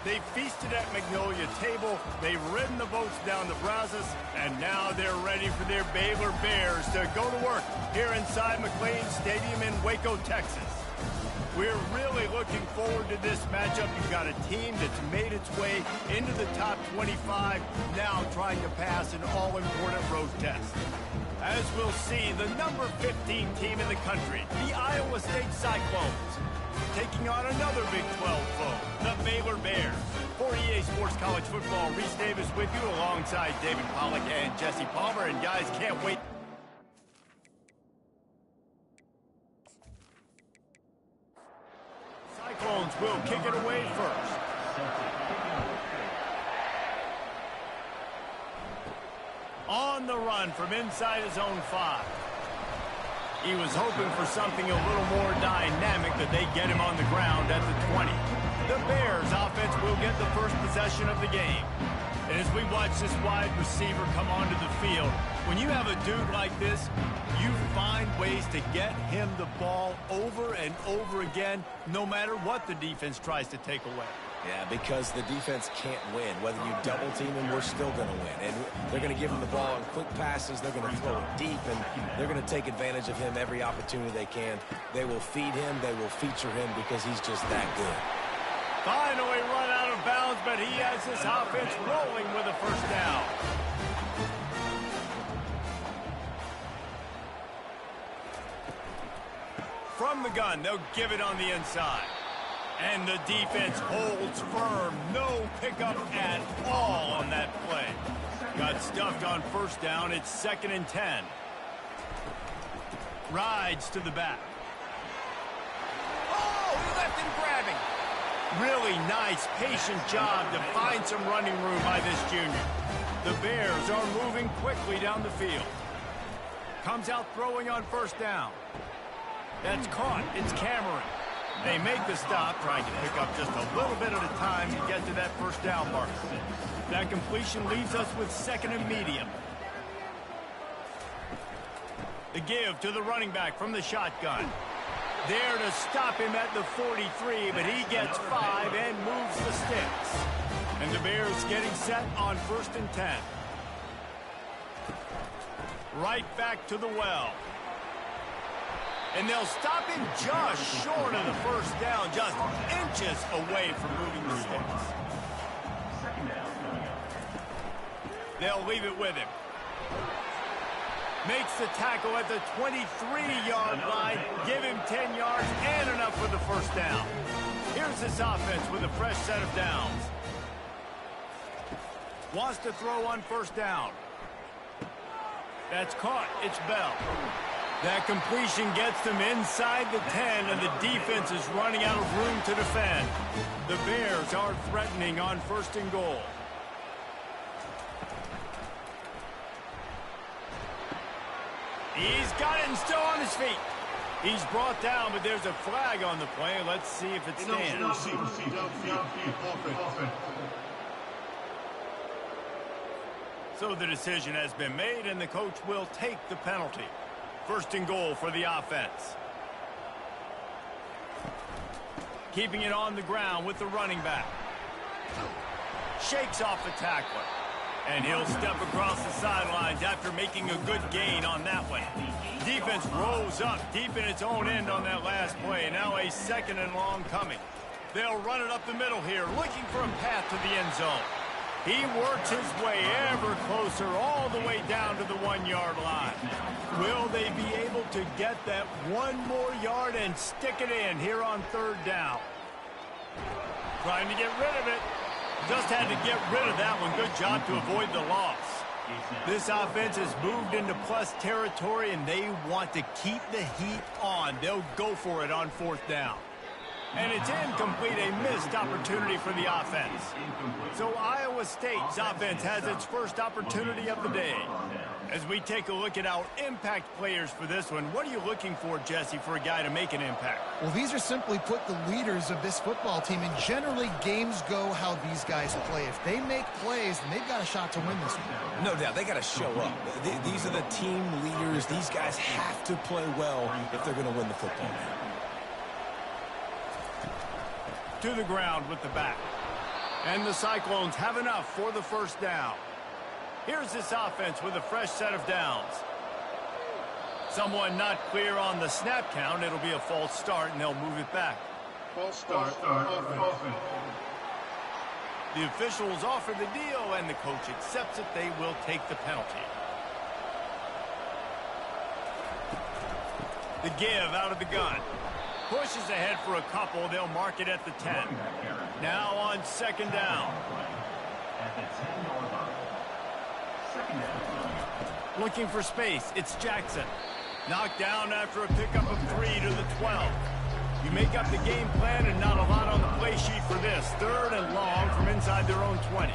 They feasted at Magnolia Table, they've ridden the boats down to Brazos, and now they're ready for their Baylor Bears to go to work here inside McLean Stadium in Waco, Texas. We're really looking forward to this matchup. You've got a team that's made its way into the top 25, now trying to pass an all-important road test. As we'll see, the number 15 team in the country, the Iowa State Cyclones, taking on another Big 12 foe, the Baylor Bears. For EA Sports College Football, Reese Davis with you alongside David Pollack and Jesse Palmer. And guys, can't wait. Cyclones will kick it away first. On the run from inside his own 5. He was hoping for something a little more dynamic, that they get him on the ground at the 20. The Bears offense will get the first possession of the game. And as we watch this wide receiver come onto the field, when you have a dude like this, you find ways to get him the ball over and over again, no matter what the defense tries to take away. Yeah, because the defense can't win. Whether you double team him, we're still going to win. And they're going to give him the ball in quick passes. They're going to throw it deep, and they're going to take advantage of him every opportunity they can. They will feed him. They will feature him because he's just that good. Finally run out of bounds, but he has this offense rolling with a first down. From the gun, they'll give it on the inside. And the defense holds firm. No pickup at all on that play. Got stuffed on first down. It's 2nd and 10. Rides to the back. Oh, he left him grabbing. Really nice, patient job to find some running room by this junior. The Bears are moving quickly down the field. Comes out throwing on first down. That's caught. It's Cameron. They make the stop, trying to pick up just a little bit at a time to get to that first down marker. That completion leaves us with 2nd and medium. The give to the running back from the shotgun. There to stop him at the 43, but he gets 5 and moves the sticks. And the Bears getting set on 1st and 10. Right back to the well. And they'll stop him just short of the first down, just inches away from moving the sticks. They'll leave it with him. Makes the tackle at the 23-yard line, give him 10 yards and enough for the first down. Here's this offense with a fresh set of downs. Wants to throw on first down. That's caught. It's Bell. That completion gets them inside the 10, and the defense is running out of room to defend. The Bears are threatening on 1st and goal. He's got it and still on his feet. He's brought down, but there's a flag on the play. Let's see if it stands. So the decision has been made, and the coach will take the penalty. 1st and goal for the offense. Keeping it on the ground with the running back. Shakes off the tackler. And he'll step across the sidelines after making a good gain on that one. Defense rolls up deep in its own end on that last play. Now a 2nd and long coming. They'll run it up the middle here, looking for a path to the end zone. He works his way ever closer all the way down to the 1-yard line. Will they be able to get that 1 more yard and stick it in here on 3rd down? Trying to get rid of it. Just had to get rid of that one. Good job to avoid the loss. This offense has moved into plus territory, and they want to keep the heat on. They'll go for it on 4th down. And it's incomplete, a missed opportunity for the offense. So Iowa State's offense has its first opportunity of the day. As we take a look at our impact players for this one, what are you looking for, Jesse, for a guy to make an impact? Well, these are simply put the leaders of this football team, and generally games go how these guys play. If they make plays, then they've got a shot to win this one. No doubt, they got to show up. These are the team leaders. These guys have to play well if they're going to win the football game. To the ground with the back. And the Cyclones have enough for the first down. Here's this offense with a fresh set of downs. Someone not clear on the snap count. It'll be a false start, and they'll move it back. False start. Offense. The officials offer the deal, and the coach accepts it. They will take the penalty. The give out of the gun. Pushes ahead for a couple. They'll mark it at the 10. Now on second down. Looking for space. It's Jackson. Knocked down after a pickup of 3 to the 12. You make up the game plan and not a lot on the play sheet for this. Third and long from inside their own 20.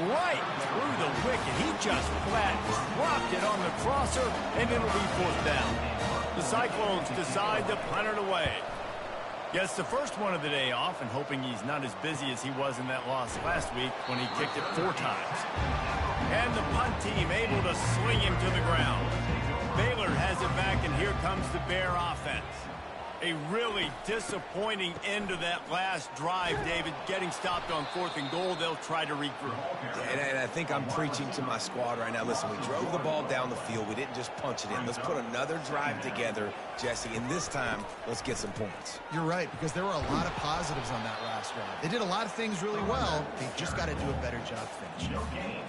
Right through the wicket. He just flat dropped it on the crosser, and it'll be fourth down. The Cyclones decide to punt it away. Gets the first one of the day off and hoping he's not as busy as he was in that loss last week when he kicked it 4 times. And the punt team able to sling him to the ground. Baylor has it back, and here comes the Bear offense. A really disappointing end to that last drive, David. Getting stopped on 4th and goal, they'll try to regroup. And I think I'm preaching to my squad right now. Listen, we drove the ball down the field. We didn't just punch it in. Let's put another drive together, Jesse, and this time, let's get some points. You're right, because there were a lot of positives on that last drive. They did a lot of things really well. They just got to do a better job finishing.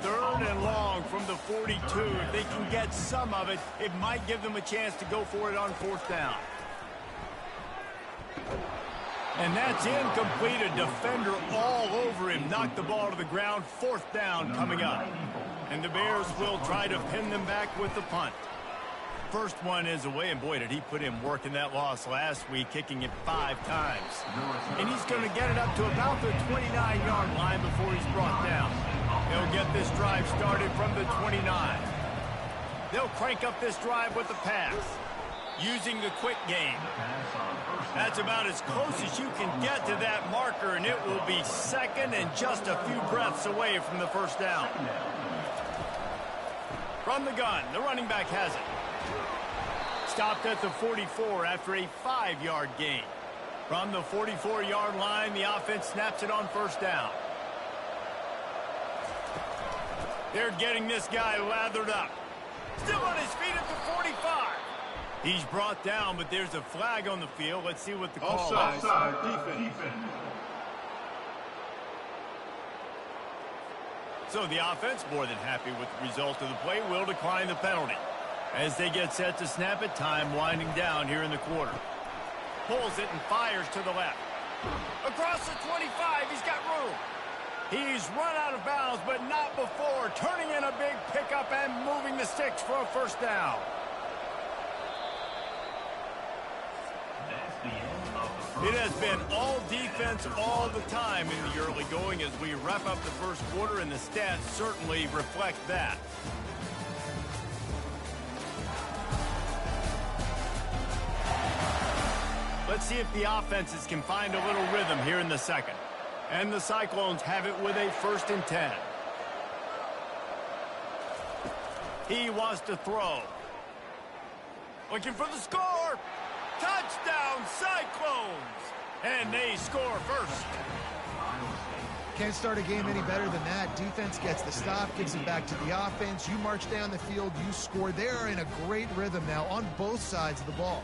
Third and long from the 42. If they can get some of it, it might give them a chance to go for it on 4th down. And that's incomplete. A defender all over him. Knocked the ball to the ground. 4th down coming up. And the Bears will try to pin them back with the punt. First one is away, and boy, did he put in work in that loss last week, kicking it 5 times. And he's going to get it up to about the 29-yard line before he's brought down. They'll get this drive started from the 29. They'll crank up this drive with the pass, using the quick game. That's about as close as you can get to that marker, and it will be second and just a few breaths away from the first down. From the gun, the running back has it. Stopped at the 44 after a 5-yard gain. From the 44-yard line, the offense snaps it on first down. They're getting this guy lathered up. Still on his feet at the 45. He's brought down, but there's a flag on the field. Let's see what the call is. Offside. Defense. So the offense, more than happy with the result of the play, will decline the penalty. As they get set to snap it, time winding down here in the quarter. Pulls it and fires to the left. Across the 25, he's got room. He's run out of bounds, but not before. Turning in a big pickup and moving the sticks for a first down. It has been all defense all the time in the early going as we wrap up the first quarter, and the stats certainly reflect that. Let's see if the offenses can find a little rhythm here in the second. And the Cyclones have it with a 1st and 10. He wants to throw. Looking for the score. Touchdown, Cyclones! And they score first. Can't start a game any better than that. Defense gets the stop, gives it back to the offense. You march down the field, you score. They're in a great rhythm now on both sides of the ball.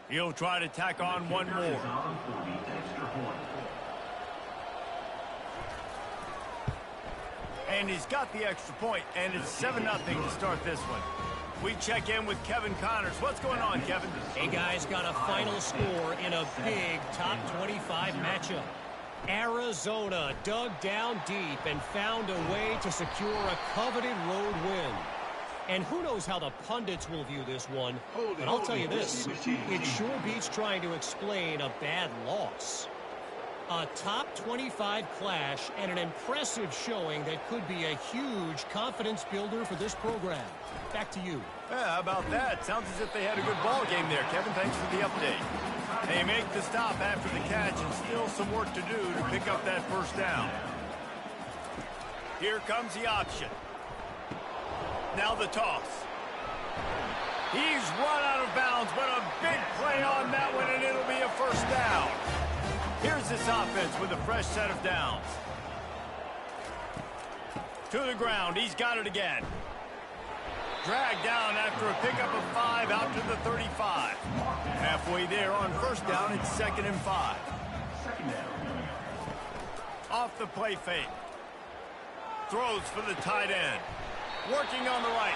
He'll try to tack on one more. And he's got the extra point, and it's 7-0 to start this one. We check in with Kevin Connors. What's going on, Kevin? Hey, guys, got a final score in a big top 25 matchup. Arizona dug down deep and found a way to secure a coveted road win. And who knows how the pundits will view this one, but I'll tell you this, it sure beats trying to explain a bad loss. A top 25 clash and an impressive showing that could be a huge confidence builder for this program. Back to you. Yeah, how about that? Sounds as if they had a good ball game there, Kevin. Thanks for the update. They make the stop after the catch, and still some work to do to pick up that first down. Here comes the option. Now the toss. He's run out of bounds, but a big play on that one, and it'll be a first down. Here's this offense with a fresh set of downs. To the ground. He's got it again. Dragged down after a pickup of 5 out to the 35. Halfway there on first down, it's 2nd and 5. Off the play fake. Throws for the tight end. Working on the right.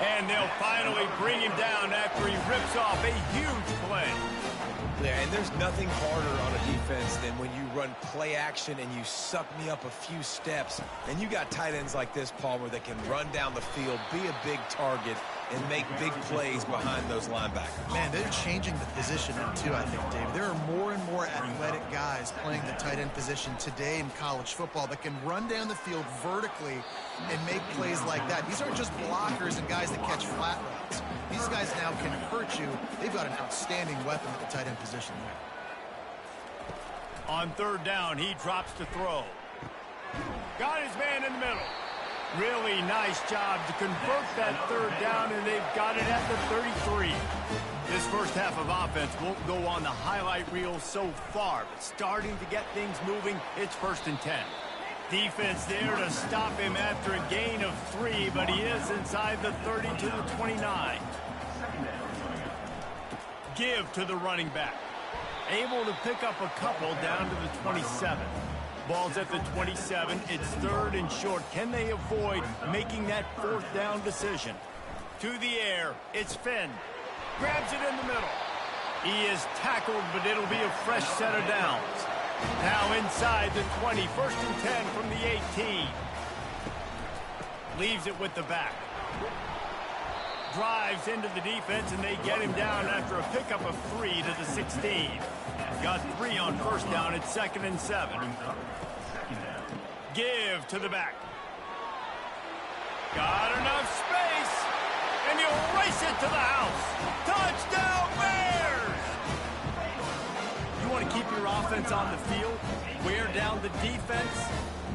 And they'll finally bring him down after he rips off a huge play. Yeah, and there's nothing harder on a defense than when you run play action and you suck me up a few steps. And you got tight ends like this, Palmer, that can run down the field, be a big target, and make big plays behind those linebackers. Man, they're changing the position too, I think, Dave. There are more and more athletic guys playing the tight end position today in college football that can run down the field vertically and make plays like that. These aren't just blockers and guys that catch flat routes. These guys now can hurt you. They've got an outstanding weapon at the tight end position there. On third down, he drops to throw. Got his man in the middle. Really nice job to convert that third down, and they've got it at the 33. This first half of offense won't go on the highlight reel so far, but starting to get things moving, it's 1st and 10. Defense there to stop him after a gain of 3, but he is inside the 30 to the 29. Give to the running back. Able to pick up a couple down to the 27. Ball's at the 27. It's 3rd and short. Can they avoid making that 4th down decision? To the air. It's Finn. Grabs it in the middle. He is tackled, but it'll be a fresh set of downs. Now inside the 20. 1st and 10 from the 18. Leaves it with the back. Drives into the defense, and they get him down after a pickup of 3 to the 16. Got 3 on first down. It's 2nd and 7. Give to the back. Got enough space, and he'll race it to the house. Touchdown, Bears! You want to keep your offense on the field, wear down the defense,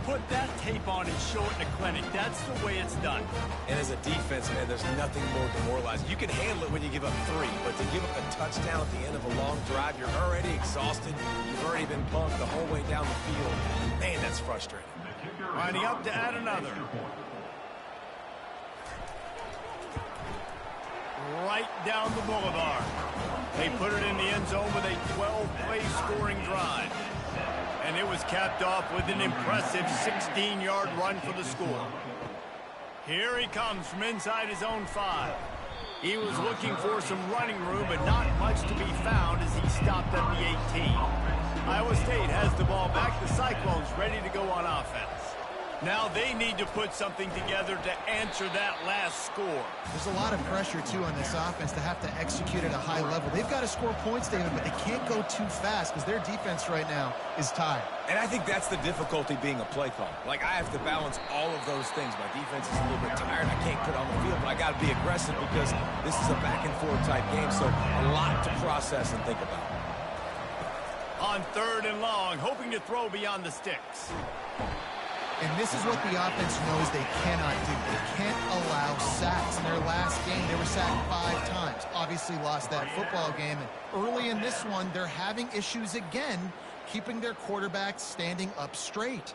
put that tape on and show it in a clinic. That's the way it's done. And as a defense, man, there's nothing more demoralizing. You can handle it when you give up 3, but to give up a touchdown at the end of a long drive, you're already exhausted. You've already been punked the whole way down the field. Man, that's frustrating. Lining up to add another. Right down the boulevard. They put it in the end zone with a 12-play scoring drive. And it was capped off with an impressive 16-yard run for the score. Here he comes from inside his own 5. He was looking for some running room, but not much to be found as he stopped at the 18. Iowa State has the ball back. The Cyclones ready to go on offense. Now they need to put something together to answer that last score. There's a lot of pressure, too, on this offense to have to execute at a high level. They've got to score points, David, but they can't go too fast because their defense right now is tired. And I think that's the difficulty being a play caller. Like, I have to balance all of those things. My defense is a little bit tired. I can't put on the field, but I got to be aggressive because this is a back-and-forth type game, so a lot to process and think about. On 3rd and long, hoping to throw beyond the sticks. And this is what the offense knows they cannot do. They can't allow sacks. In their last game, they were sacked 5 times. Obviously lost that football game. And early in this one, they're having issues again, keeping their quarterback standing up straight.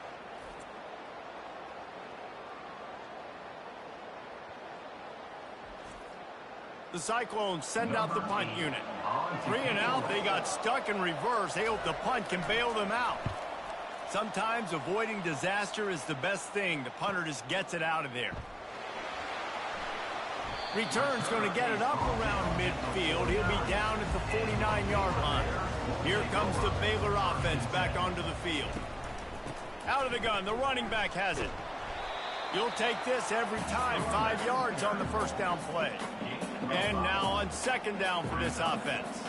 The Cyclones send out the punt unit. 3 and out, they got stuck in reverse. They hope the punt can bail them out. Sometimes avoiding disaster is the best thing. The punter just gets it out of there. Return's going to get it up around midfield. He'll be down at the 49-yard line. Here comes the Baylor offense back onto the field. Out of the gun, the running back has it. You'll take this every time. 5 yards on the first down play. And now on 2nd down for this offense.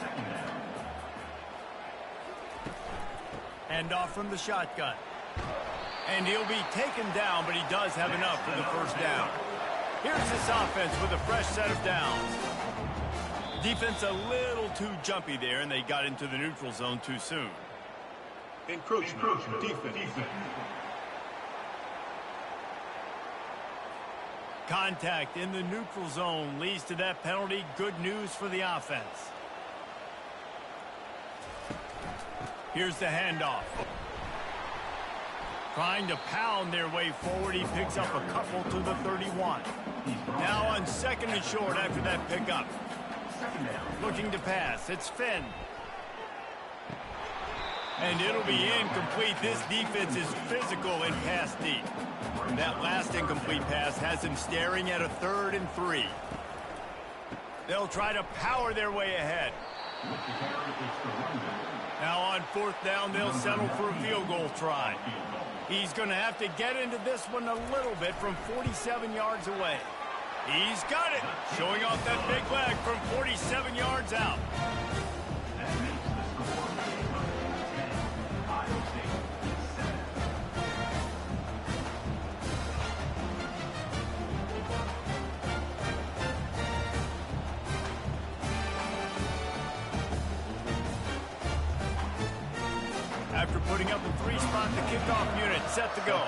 Hand off from the shotgun. And he'll be taken down, but he does have enough for the first down. Here's this offense with a fresh set of downs. Defense a little too jumpy there, and they got into the neutral zone too soon. Encroachment. Defense. Contact in the neutral zone leads to that penalty. Good news for the offense. Here's the handoff. Trying to pound their way forward. He picks up a couple to the 31. Now on 2nd and short after that pickup. Looking to pass. It's Finn. And it'll be incomplete. This defense is physical in pass deep. That last incomplete pass has him staring at a 3rd and 3. They'll try to power their way ahead. Now on 4th down, they'll settle for a field goal try. He's going to have to get into this one a little bit from 47 yards away. He's got it, showing off that big leg from 47 yards out. After putting up a 3-spot, the kickoff unit set to go.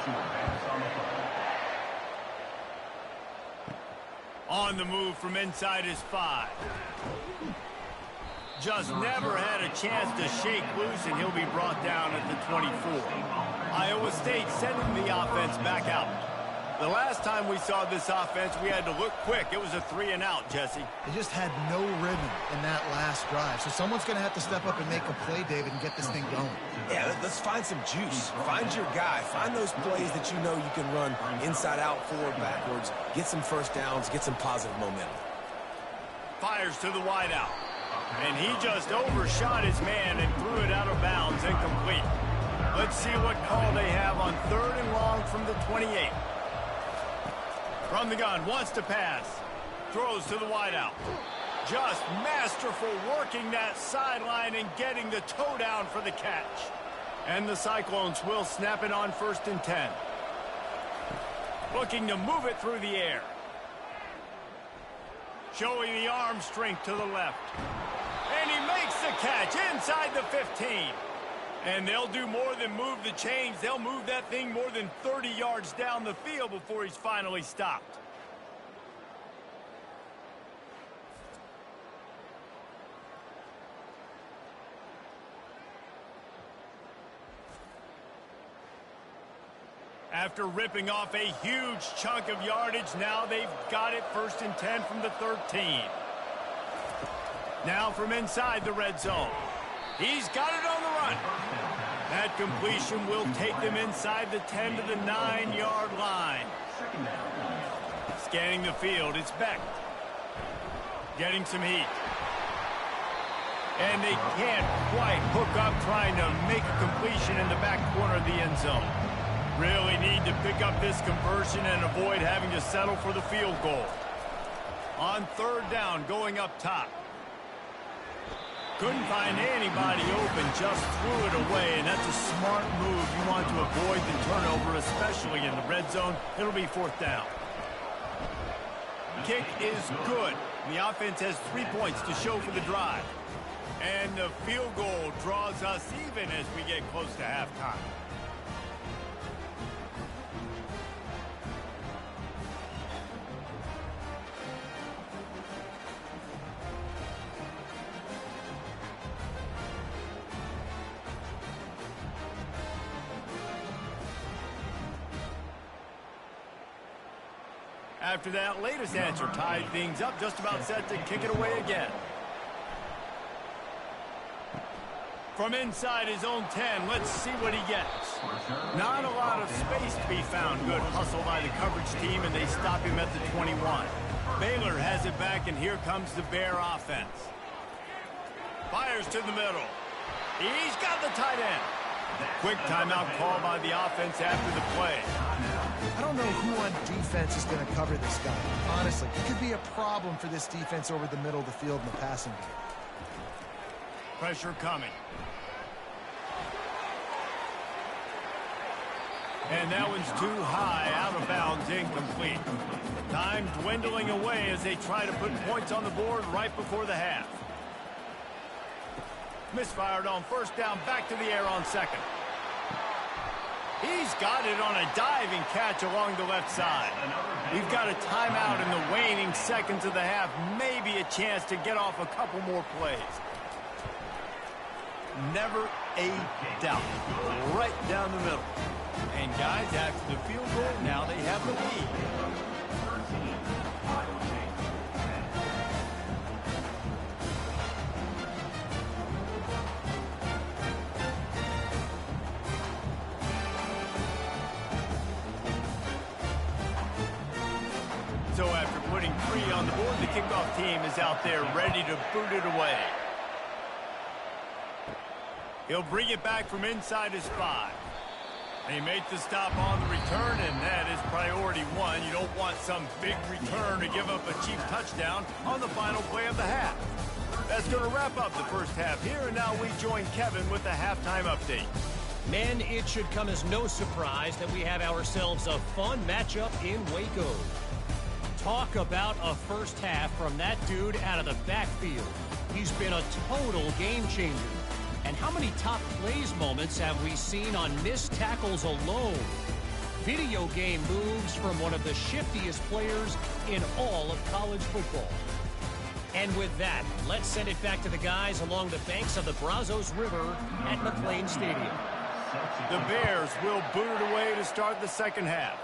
On the move from inside his 5. Just never had a chance to shake loose, and he'll be brought down at the 24. Iowa State sending the offense back out. The last time we saw this offense, we had to look quick. It was a 3-and-out, Jesse. They just had no rhythm in that last drive. So someone's going to have to step up and make a play, David, and get this thing going. Yeah, let's find some juice. Find your guy. Find those plays that you know you can run inside out, forward, backwards. Get some first downs. Get some positive momentum. Fires to the wideout. And he just overshot his man and threw it out of bounds, incomplete. Let's see what call they have on 3rd and long from the 28. From the gun, wants to pass. Throws to the wideout. Just masterful working that sideline and getting the toe down for the catch. And the Cyclones will snap it on 1st and 10. Looking to move it through the air. Showing the arm strength to the left. And he makes the catch inside the 15. And they'll do more than move the chains. They'll move that thing more than 30 yards down the field before he's finally stopped. After ripping off a huge chunk of yardage, now they've got it 1st and 10 from the 13. Now from inside the red zone. He's got it on the run. That completion will take them inside the 10 to the 9-yard line. Scanning the field, it's Beck. Getting some heat. And they can't quite hook up trying to make a completion in the back corner of the end zone. Really need to pick up this conversion and avoid having to settle for the field goal. On 3rd down, going up top. Couldn't find anybody open, just threw it away, and that's a smart move. You want to avoid the turnover, especially in the red zone. It'll be 4th down. Kick is good. The offense has 3 points to show for the drive. And the field goal draws us even as we get close to halftime. After that latest answer tied things up, just about set to kick it away again. From inside his own 10, let's see what he gets. Not a lot of space to be found. Good hustle by the coverage team, and they stop him at the 21. Baylor has it back, and here comes the Bear offense. Fires to the middle. He's got the tight end. Quick timeout call by the offense after the play. I don't know who on defense is going to cover this guy. Honestly, it could be a problem for this defense over the middle of the field in the passing game. Pressure coming. And that one's too high, out of bounds, incomplete. Time dwindling away as they try to put points on the board right before the half. Misfired on 1st down, back to the air on 2nd. He's got it on a diving catch along the left side. We've got a timeout in the waning seconds of the half. Maybe a chance to get off a couple more plays. Never a doubt. Right down the middle. And guys, after the field goal, now they have the lead. So after putting 3 on the board, the kickoff team is out there ready to boot it away. He'll bring it back from inside his 5. They make the stop on the return, and that is priority 1. You don't want some big return to give up a cheap touchdown on the final play of the half. That's going to wrap up the first half here, and now we join Kevin with the halftime update. Men, it should come as no surprise that we have ourselves a fun matchup in Waco. Talk about a first half from that dude out of the backfield. He's been a total game changer. And how many top plays moments have we seen on missed tackles alone? Video game moves from one of the shiftiest players in all of college football. And with that, let's send it back to the guys along the banks of the Brazos River at McLean Stadium. The Bears will boot it away to start the second half.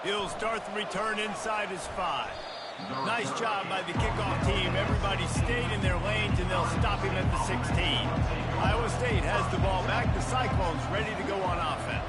He'll start the return inside his 5. Nice job by the kickoff team. Everybody stayed in their lanes, and they'll stop him at the 16. Iowa State has the ball back. The Cyclones ready to go on offense.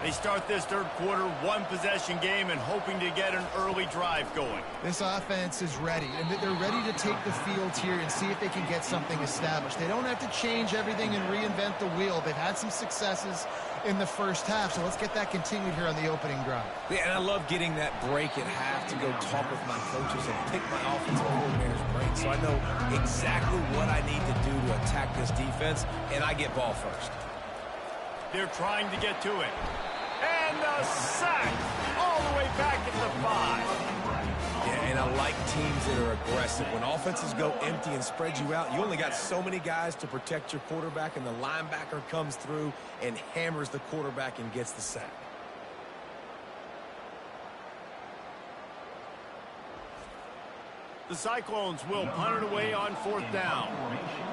They start this third quarter, 1-possession game, and hoping to get an early drive going. This offense is ready, and they're ready to take the field here and see if they can get something established. They don't have to change everything and reinvent the wheel. They've had some successes in the first half, so let's get that continued here on the opening drive. Yeah, and I love getting that break at half to go talk with my coaches and pick my offensive coordinator's brain, so I know exactly what I need to do to attack this defense, and I get ball first. They're trying to get to it. And a sack all the way back at the 5. Yeah, and I like teams that are aggressive. When offenses go empty and spread you out, you only got so many guys to protect your quarterback, and the linebacker comes through and hammers the quarterback and gets the sack. The Cyclones will punt it away on 4th down.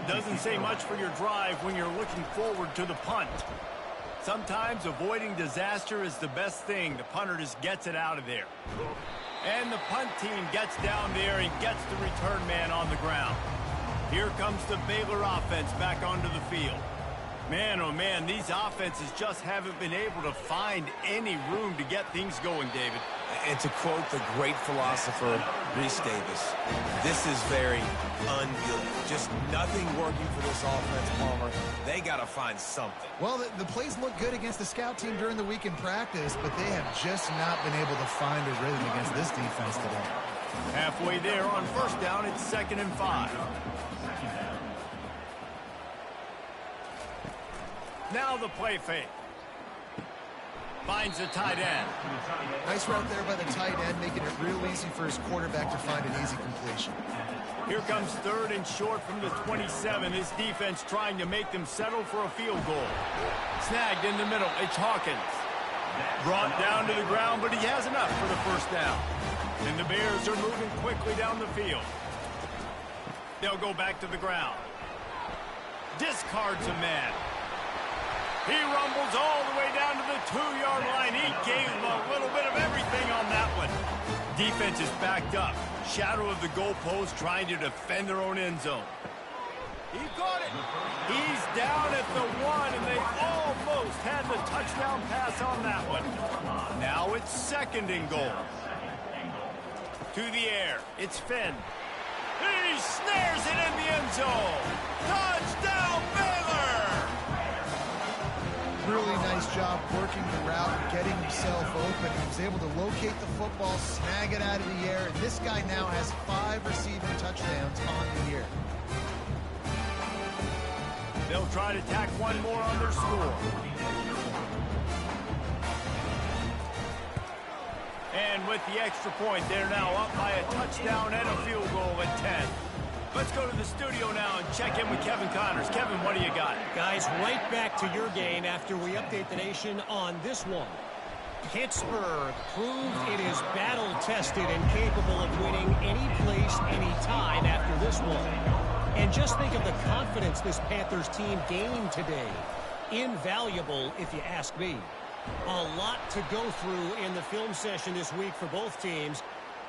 Doesn't say much for your drive when you're looking forward to the punt. Sometimes avoiding disaster is the best thing. The punter just gets it out of there. And the punt team gets down there and gets the return man on the ground. Here comes the Baylor offense back onto the field. Man, oh man, these offenses just haven't been able to find any room to get things going, David. And to quote the great philosopher, Reese Davis, this is very ungood. Just nothing working for this offense, Palmer. They got to find something. Well, the plays look good against the scout team during the week in practice, but they have just not been able to find a rhythm against this defense today. Halfway there on 1st down, it's 2nd and 5. Now the play fake. Finds the tight end. Nice route there by the tight end, making it real easy for his quarterback to find an easy completion. Here comes 3rd and short from the 27. This defense trying to make them settle for a field goal. Snagged in the middle. It's Hawkins. Brought down to the ground, but he has enough for the 1st down. And the Bears are moving quickly down the field. They'll go back to the ground. Discards a man. He rumbles all the way down to the 2-yard line. He gave him a little bit of everything on that one. Defense is backed up. Shadow of the goalpost trying to defend their own end zone. He caught it. He's down at the 1, and they almost had the touchdown pass on that one. Now it's 2nd and goal. To the air. It's Finn. He snares it in the end zone. Touchdown, Baylor! Really nice job working the route, getting himself open. He was able to locate the football, snag it out of the air, and this guy now has 5 receiving touchdowns on the year. They'll try to tack one more on their score. And with the extra point, they're now up by a touchdown and a field goal at 10. Let's go to the studio now and check in with Kevin Connors. Kevin, what do you got? Guys, right back to your game after we update the nation on this one. Pittsburgh proved it is battle-tested and capable of winning any place, any time after this one. And just think of the confidence this Panthers team gained today. Invaluable, if you ask me. A lot to go through in the film session this week for both teams.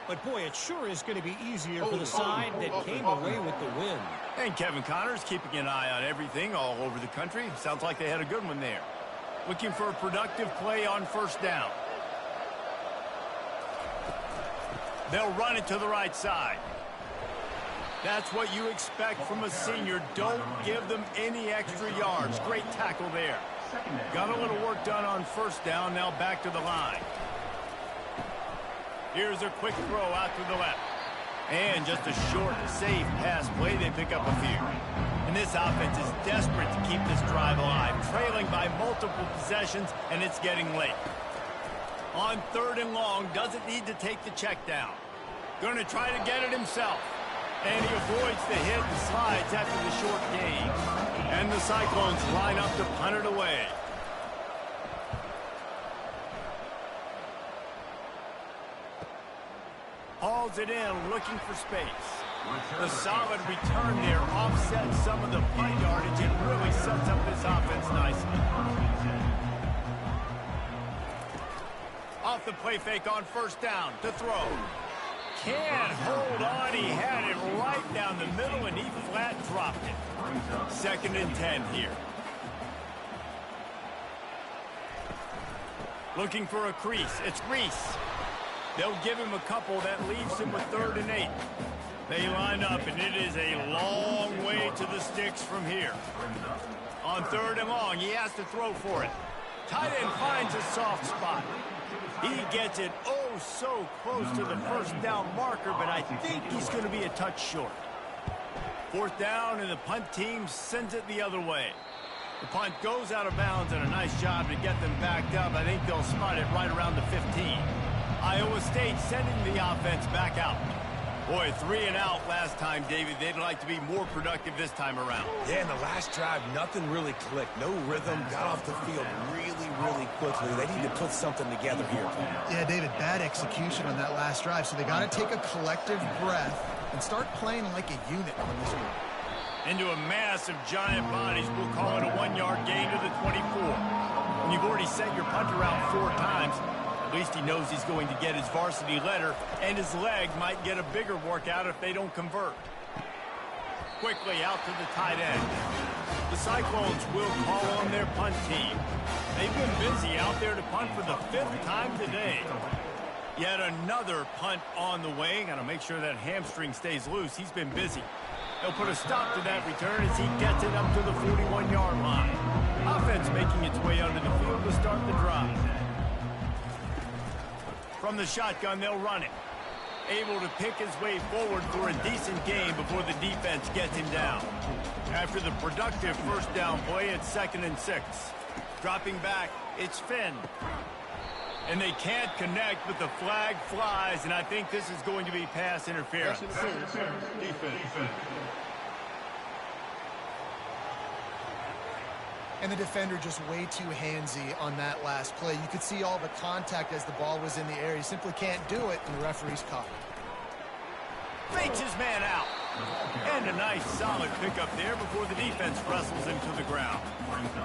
But, boy, it sure is going to be easier for the side that came away with the win. And Kevin Connors keeping an eye on everything all over the country. Sounds like they had a good one there. Looking for a productive play on first down. They'll run it to the right side. That's what you expect from a senior. Don't give them any extra yards. Great tackle there. Got a little work done on first down. Now back to the line. Here's a quick throw out to the left. And just a short, safe pass play. They pick up a few. And this offense is desperate to keep this drive alive. Trailing by multiple possessions, and it's getting late. On 3rd and long, doesn't need to take the check down. Going to try to get it himself. And he avoids the hit and slides after the short gain. And the Cyclones line up to punt it away. Hauls it in, looking for space. The solid return there offsets some of the punt yardage and really sets up this offense nicely. Off the play fake on first down to throw. Can't hold on. He had it right down the middle, and he flat dropped it. 2nd and 10 here. Looking for a crease. It's Reese. They'll give him a couple. That leaves him with 3rd and 8. They line up, and it is a long way to the sticks from here. On 3rd and long, he has to throw for it. Tight end finds a soft spot. He gets it so close to the first down marker, but I think he's going to be a touch short. 4th down, and the punt team sends it the other way. The punt goes out of bounds, and a nice job to get them backed up. I think they'll spot it right around the 15. Iowa State sending the offense back out. Boy, 3 and out last time, David. They'd like to be more productive this time around. Yeah, in the last drive, nothing really clicked. No rhythm. Got off the field really quickly. They need to put something together here. Yeah, David, bad execution on that last drive. So they got to take a collective breath and start playing like a unit on this one. Into a mass of giant bodies. We'll call it a 1-yard gain to the 24. When you've already sent your punter out 4 times, at least he knows he's going to get his varsity letter, and his leg might get a bigger workout if they don't convert. Quickly out to the tight end. The Cyclones will call on their punt team. They've been busy out there to punt for the 5th time today. Yet another punt on the way. Got to make sure that hamstring stays loose. He's been busy. They'll put a stop to that return as he gets it up to the 41-yard line. Offense making its way onto the field to start the drive. From the shotgun, they'll run it. Able to pick his way forward for a decent gain before the defense gets him down. After the productive first down play, it's 2nd and 6. Dropping back, it's Finn. And they can't connect, but the flag flies, and I think this is going to be pass interference. Defense. And the defender just way too handsy on that last play. You could see all the contact as the ball was in the air. He simply can't do it, and the referee's caught it. Fakes his man out. And a nice solid pickup there before the defense wrestles him to the ground.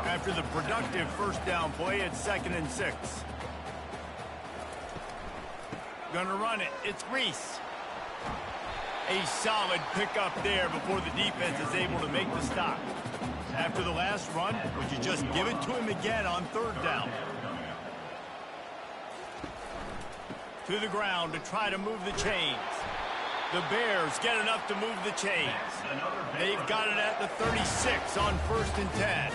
After the productive first down play, it's 2nd and 6. Gonna run it. It's Reese. A solid pickup there before the defense is able to make the stop. After the last run, would you just give it to him again on 3rd down? To the ground to try to move the chains. The Bears get enough to move the chains. They've got it at the 36 on 1st and 10.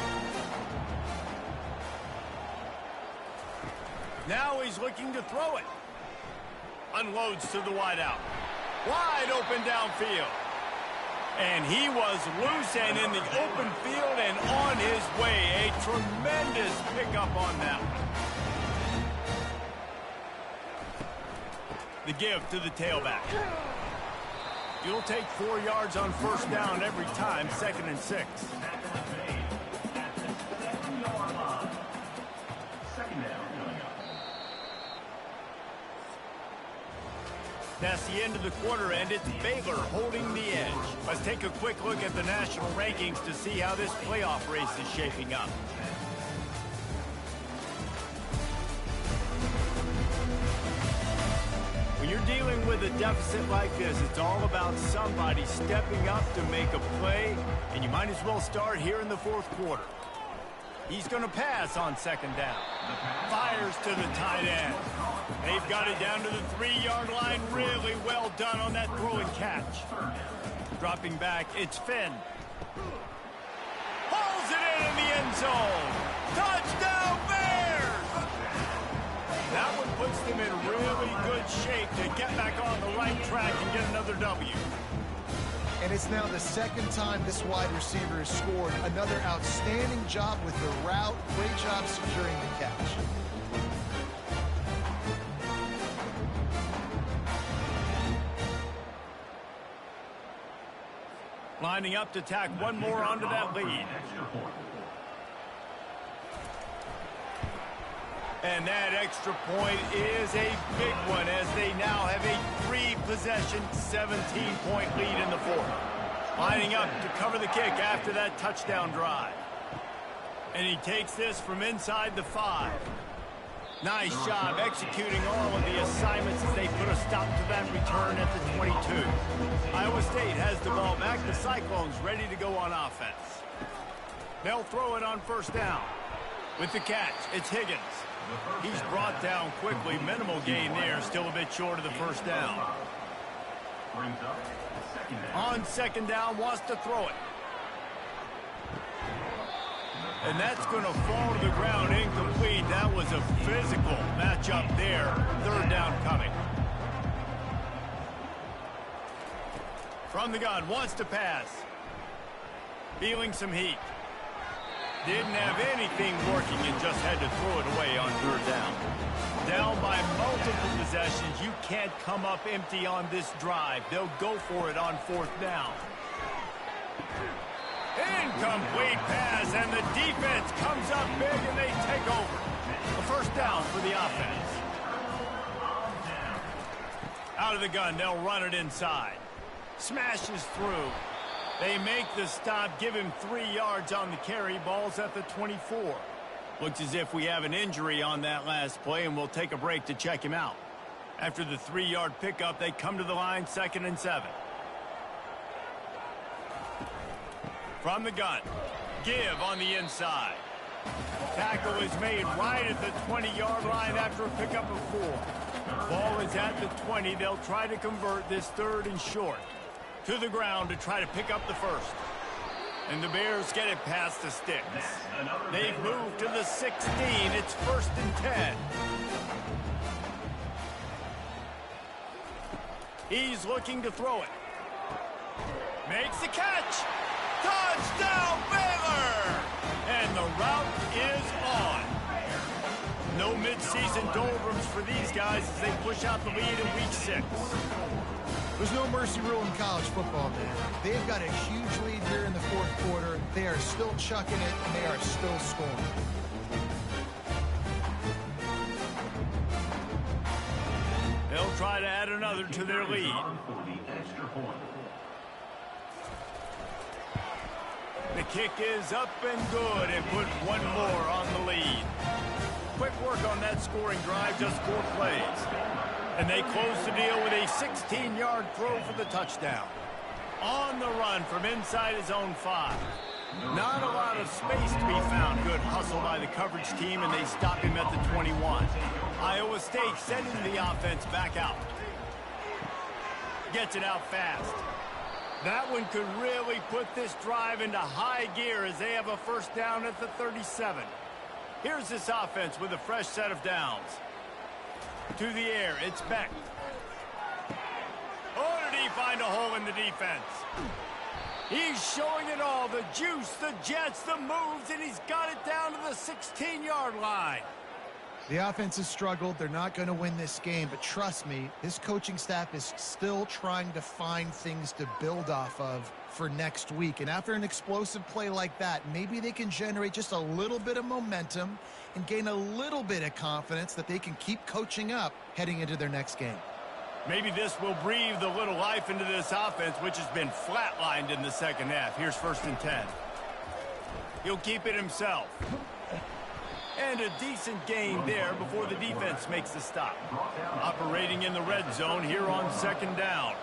Now he's looking to throw it. Unloads to the wideout. Wide open downfield. And he was loose and in the open field and on his way. A tremendous pickup on that one. The give to the tailback. You'll take 4 yards on first down every time, 2nd and 6. That's the end of the quarter, and it's Baylor holding the edge. Let's take a quick look at the national rankings to see how this playoff race is shaping up. When you're dealing with a deficit like this, it's all about somebody stepping up to make a play, and you might as well start here in the 4th quarter. He's going to pass on 2nd down. Fires to the tight end. They've got it down to the 3-yard line. Really well done on that throw and catch. Dropping back, it's Finn. Hauls it in the end zone. Touchdown, Bears! That one puts them in really good shape to get back on the right track and get another W. And it's now the 2nd time this wide receiver has scored. Another outstanding job with the route. Great job securing the catch. Lining up to tack one more onto that lead. And that extra point is a big one as they now have a 3-possession, 17-point lead in the 4th. Lining up to cover the kick after that touchdown drive. And he takes this from inside the 5. Nice job executing all of the assignments as they put a stop to that return at the 22. Iowa State has the ball back. The Cyclones ready to go on offense. They'll throw it on 1st down. With the catch, it's Higgins. He's brought down quickly. Minimal gain there. Still a bit short of the 1st down. On 2nd down, wants to throw it. And that's going to fall to the ground incomplete. That was a physical matchup there. 3rd down coming. From the gun, wants to pass. Feeling some heat. Didn't have anything working and just had to throw it away on 3rd down. Down by multiple possessions. You can't come up empty on this drive. They'll go for it on 4th down. Incomplete pass, and the defense comes up big, and they take over. A 1st down for the offense. Out of the gun, they'll run it inside. Smashes through. They make the stop, give him 3 yards on the carry. Ball's at the 24. Looks as if we have an injury on that last play, and we'll take a break to check him out. After the 3-yard pickup, they come to the line, 2nd and 7. From the gun, give on the inside. Tackle is made right at the 20-yard line after a pickup of 4. Ball is at the 20. They'll try to convert this 3rd and short. To the ground to try to pick up the 1st. And the Bears get it past the sticks. They've moved to the 16. It's 1st and 10. He's looking to throw it. Makes the catch. Touchdown, Baylor! And the route is on. No midseason doldrums for these guys as they push out the lead in week 6. There's no mercy rule in college football, man. They've got a huge lead here in the 4th quarter. They are still chucking it, and they are still scoring. They'll try to add another to their lead. The kick is up and good and put one more on the lead. Quick work on that scoring drive, just 4 plays. And they close the deal with a 16-yard throw for the touchdown. On the run from inside his own 5. Not a lot of space to be found. Good hustle by the coverage team, and they stop him at the 21. Iowa State sending the offense back out. Gets it out fast. That one could really put this drive into high gear as they have a 1st down at the 37. Here's this offense with a fresh set of downs. To the air, it's Beck. Oh, did he find a hole in the defense? He's showing it all, the juice, the jets, the moves, and he's got it down to the 16-yard line. The offense has struggled. They're not going to win this game, but trust me, this coaching staff is still trying to find things to build off of for next week. And after an explosive play like that, maybe they can generate just a little bit of momentum and gain a little bit of confidence that they can keep coaching up heading into their next game. Maybe this will breathe a little life into this offense, which has been flatlined in the second half. Here's 1st and 10. He'll keep it himself. And a decent gain there before the defense makes the stop. Operating in the red zone here on 2nd down.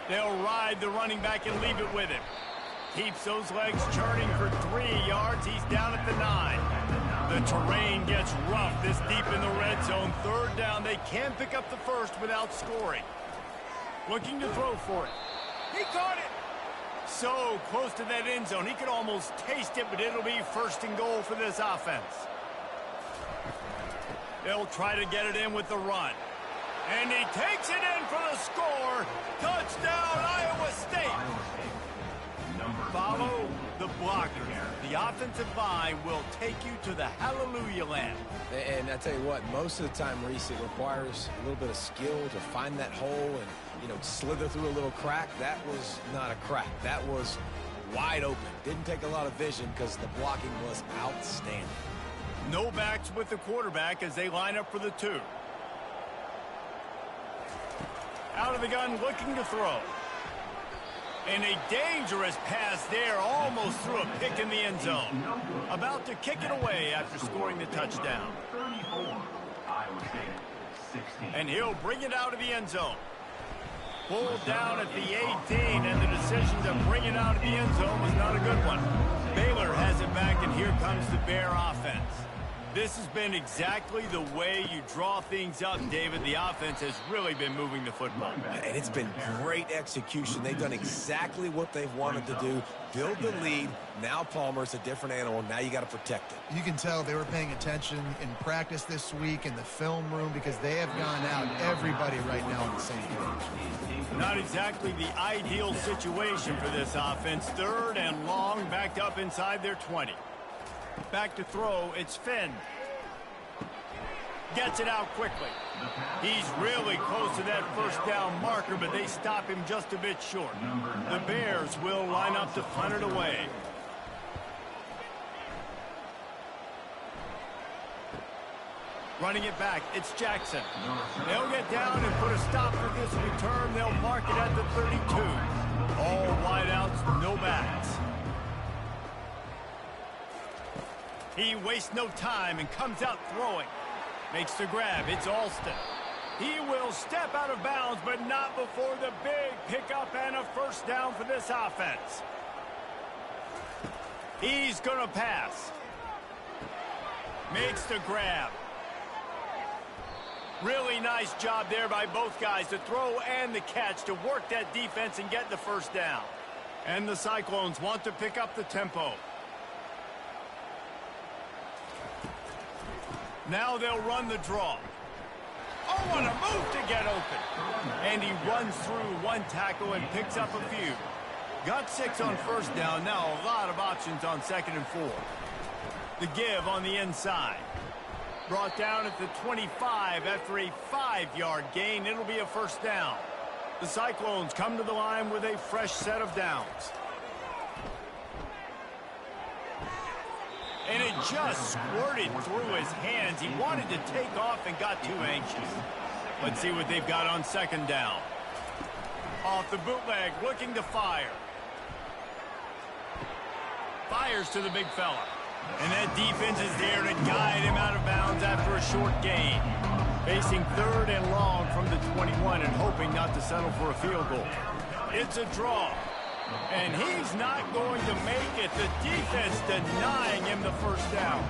They'll ride the running back and leave it with him. Keeps those legs churning for 3 yards. He's down at the 9. The terrain gets rough this deep in the red zone. 3rd down. They can pick up the first without scoring. Looking to throw for it. He caught it. So close to that end zone. He could almost taste it, but it'll be 1st and goal for this offense. They'll try to get it in with the run. And he takes it in for the score. Touchdown, Iowa State. Follow the blockers. The offensive line will take you to the hallelujah land. And I tell you what, most of the time, Reese, it requires a little bit of skill to find that hole and, slither through a little crack. That was not a crack. That was wide open. Didn't take a lot of vision because the blocking was outstanding. No backs with the quarterback as they line up for the 2. Out of the gun, looking to throw. And a dangerous pass there, almost threw a pick in the end zone. About to kick it away after scoring the touchdown. And he'll bring it out of the end zone. Pulled down at the 18, and the decision to bring it out of the end zone was not a good one. Baylor has it back, and here comes the Bear offense. This has been exactly the way you draw things up, David. The offense has really been moving the football. And it's been great execution. They've done exactly what they've wanted to do. Build the lead. Now Palmer's a different animal. Now you got to protect it. You can tell they were paying attention in practice this week in the film room because they have gone out, everybody right now on the same page. Not exactly the ideal situation for this offense. 3rd and long, backed up inside their 20. Back to throw, it's Finn. Gets it out quickly. He's really close to that 1st down marker, but they stop him just a bit short. The Bears will line up to punt it away. Running it back, it's Jackson. They'll get down and put a stop for this return. They'll mark it at the 32. All wideouts, no backs. He wastes no time and comes out throwing. Makes the grab. It's Alston. He will step out of bounds, but not before the big pickup and a 1st down for this offense. He's going to pass. Makes the grab. Really nice job there by both guys to throw and the catch to work that defense and get the 1st down. And the Cyclones want to pick up the tempo. Now they'll run the draw. Oh, what a move to get open. And he runs through 1 tackle and picks up a few. Got 6 on 1st down. Now a lot of options on 2nd and 4. The give on the inside. Brought down at the 25 after a 5-yard gain. It'll be a 1st down. The Cyclones come to the line with a fresh set of downs. And it just squirted through his hands. He wanted to take off and got too anxious. Let's see what they've got on 2nd down. Off the bootleg, looking to fire. Fires to the big fella. And that defense is there to guide him out of bounds after a short gain. Facing 3rd and long from the 21 and hoping not to settle for a field goal. It's a draw. And he's not going to make it. The defense denying him the 1st down.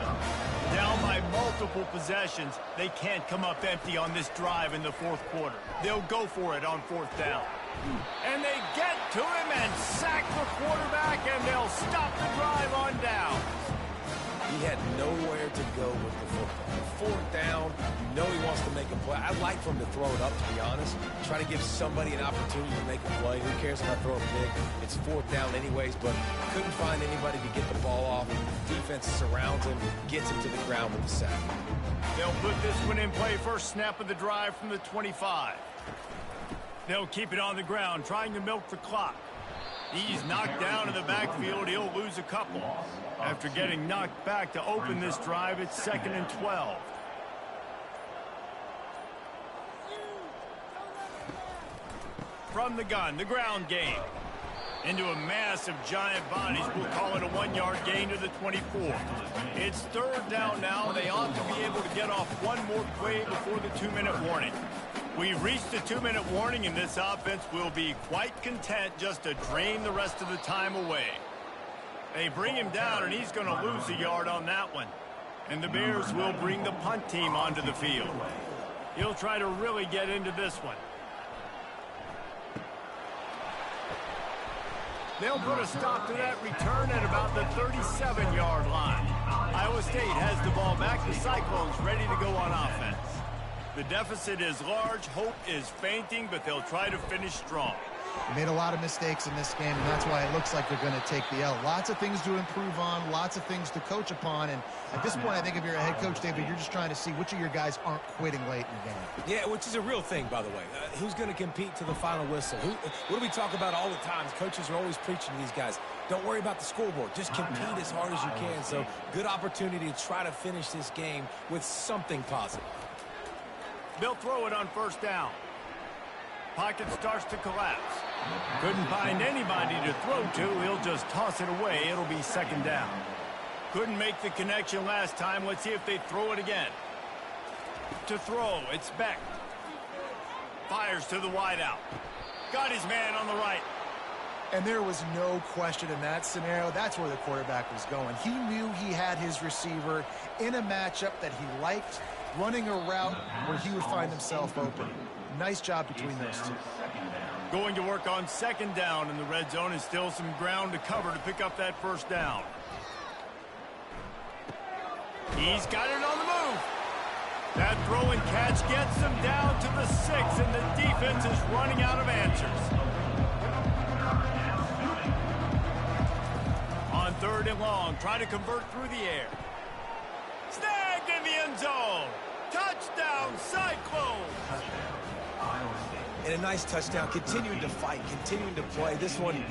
Down by multiple possessions. They can't come up empty on this drive in the 4th quarter. They'll go for it on 4th down. And they get to him and sack the quarterback, and they'll stop the drive on down. He had nowhere to go with the football. Fourth down, you know he wants to make a play. I'd like for him to throw it up, to be honest. Try to give somebody an opportunity to make a play. Who cares if I throw a pick? It's fourth down anyways, but couldn't find anybody to get the ball off. Defense surrounds him, gets him to the ground with the sack. They'll put this one in play first snap of the drive from the 25. They'll keep it on the ground, trying to milk the clock. He's knocked down in the backfield. He'll lose a couple. After getting knocked back to open this drive, it's 2nd and 12. From the gun, the ground game. Into a mass of giant bodies. We'll call it a 1-yard gain to the 24. It's 3rd down now. They ought to be able to get off one more play before the 2-minute warning. We've reached the 2-minute warning, and this offense will be quite content just to drain the rest of the time away. They bring him down, and he's going to lose a yard on that one. And the Bears will bring the punt team onto the field. He'll try to really get into this one. They'll put a stop to that return at about the 37-yard line. Iowa State has the ball back. The Cyclones ready to go on offense. The deficit is large. Hope is fainting, but they'll try to finish strong. They made a lot of mistakes in this game, and that's why it looks like they're going to take the L. Lots of things to improve on, lots of things to coach upon, and at this point, I think if you're a head coach, David, you're just trying to see which of your guys aren't quitting late in the game. Yeah, which is a real thing, by the way. Who's going to compete to the final whistle? What do we talk about all the time? Coaches are always preaching to these guys. Don't worry about the scoreboard. Just compete as hard as you can. So, good opportunity to try to finish this game with something positive. They'll throw it on 1st down. Pocket starts to collapse. Couldn't find anybody to throw to. He'll just toss it away. It'll be 2nd down. Couldn't make the connection last time. Let's see if they throw it again. To throw, it's Beck. Fires to the wideout. Got his man on the right. And there was no question in that scenario. That's where the quarterback was going. He knew he had his receiver in a matchup that he liked, running a route where he would find himself open. Nice job between those two. Going to work on 2nd down in the red zone, and still some ground to cover to pick up that 1st down. He's got it on the move. That throw and catch gets them down to the 6, and the defense is running out of answers. On 3rd and long, try to convert through the air. Snagged in the end zone. Touchdown, Cyclones. And a nice touchdown, continuing to fight, continuing to play. This one,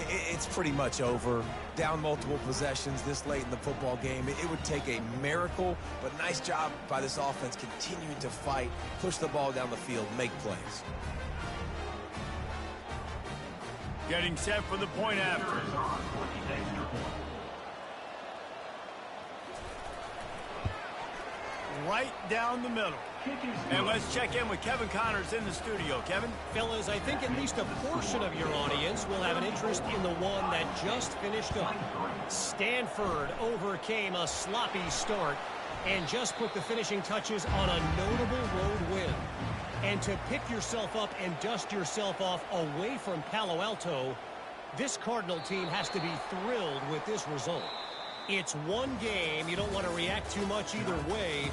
it's pretty much over. Down multiple possessions this late in the football game. It would take a miracle, but nice job by this offense continuing to fight, push the ball down the field, make plays. Getting set for the point after. Right down the middle. And let's check in with Kevin Connors in the studio. Kevin? Fellas, I think at least a portion of your audience will have an interest in the one that just finished up. Stanford overcame a sloppy start and just put the finishing touches on a notable road win. And to pick yourself up and dust yourself off away from Palo Alto, this Cardinal team has to be thrilled with this result. It's one game. You don't want to react too much either way.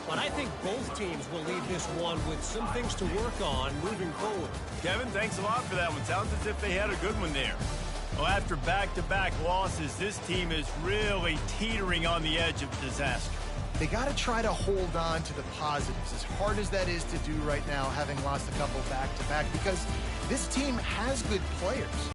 But I think both teams will leave this one with some things to work on moving forward. Kevin, thanks a lot for that one. Sounds as if they had a good one there. Well, after back-to-back losses, this team is really teetering on the edge of disaster. They got to try to hold on to the positives, as hard as that is to do right now, having lost a couple back-to-back, because this team has good players.